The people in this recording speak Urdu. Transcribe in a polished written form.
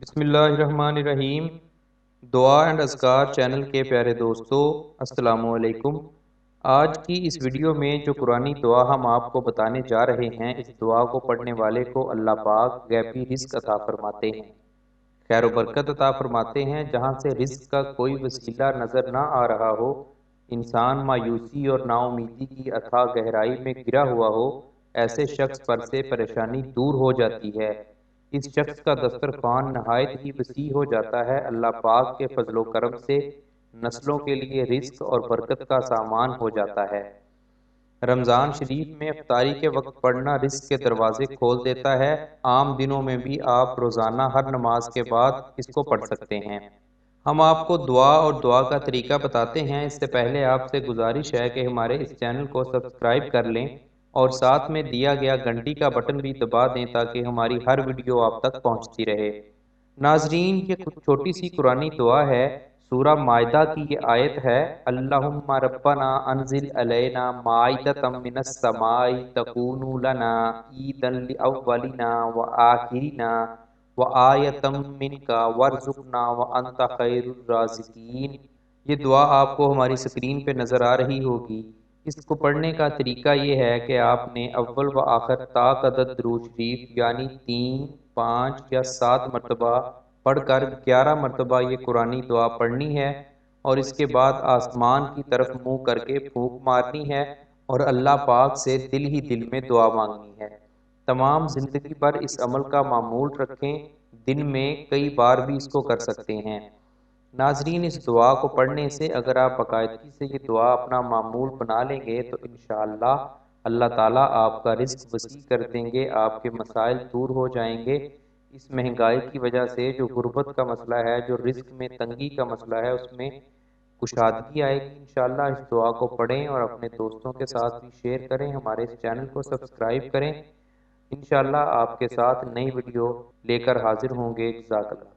بسم اللہ الرحمن الرحیم۔ دعا اینڈ اذکار چینل کے پیارے دوستو، السلام علیکم۔ آج کی اس ویڈیو میں جو قرآنی دعا ہم آپ کو بتانے جا رہے ہیں، اس دعا کو پڑھنے والے کو اللہ پاک غیبی رزق عطا فرماتے ہیں، خیر و برکت عطا فرماتے ہیں۔ جہاں سے رزق کا کوئی وسیلہ نظر نہ آ رہا ہو، انسان مایوسی اور نا امیدی کی اتھاہ گہرائی میں گرا ہوا ہو، ایسے شخص پر سے پریشانی دور ہو جاتی ہے۔ اس شخص کا دسترخوان نہایت ہی وسیع ہو جاتا ہے۔ اللہ پاک کے فضل و کرم سے نسلوں کے لیے رزق اور برکت کا سامان ہو جاتا ہے۔ رمضان شریف میں افطاری کے وقت پڑھنا رزق کے دروازے کھول دیتا ہے۔ عام دنوں میں بھی آپ روزانہ ہر نماز کے بعد اس کو پڑھ سکتے ہیں۔ ہم آپ کو دعا اور دعا کا طریقہ بتاتے ہیں، اس سے پہلے آپ سے گزارش ہے کہ ہمارے اس چینل کو سبسکرائب کر لیں اور ساتھ میں دیا گیا گھنٹی کا بٹن بھی دبا دیں تاکہ ہماری ہر ویڈیو آپ تک پہنچتی رہے۔ ناظرین، یہ چھوٹی سی قرآنی دعا ہے، سورہ مائدہ کی یہ آیت ہے، اللہم ربنا انزل علینا مائدۃ من السماء تکون لنا عیدا لاولنا وآخرنا وآیۃ منک وارزقنا وانت خیر الرازقین۔ یہ دعا آپ کو ہماری سکرین پہ نظر آ رہی ہوگی۔ اس کو پڑھنے کا طریقہ یہ ہے کہ آپ نے اول و آخر تا عدد درود شریف یعنی 3، 5 یا 7 مرتبہ پڑھ کر 11 مرتبہ یہ قرآنی دعا پڑھنی ہے، اور اس کے بعد آسمان کی طرف منہ کر کے پھونک مارنی ہے اور اللہ پاک سے دل ہی دل میں دعا مانگنی ہے۔ تمام زندگی بھر اس عمل کا معمول رکھیں، دن میں کئی بار بھی اس کو کر سکتے ہیں۔ ناظرین، اس دعا کو پڑھنے سے اگر آپ باقاعدگی سے یہ دعا اپنا معمول بنا لیں گے تو انشاءاللہ اللہ تعالیٰ آپ کا رزق وسیع کر دیں گے، آپ کے مسائل دور ہو جائیں گے۔ اس مہنگائی کی وجہ سے جو غربت کا مسئلہ ہے، جو رزق میں تنگی کا مسئلہ ہے، اس میں کشادگی آئے گی انشاءاللہ۔ اس دعا کو پڑھیں اور اپنے دوستوں کے ساتھ بھی شیئر کریں، ہمارے اس چینل کو سبسکرائب کریں۔ انشاءاللہ آپ کے ساتھ نئی ویڈیو لے کر حاضر ہوں گے۔ جزاک اللہ۔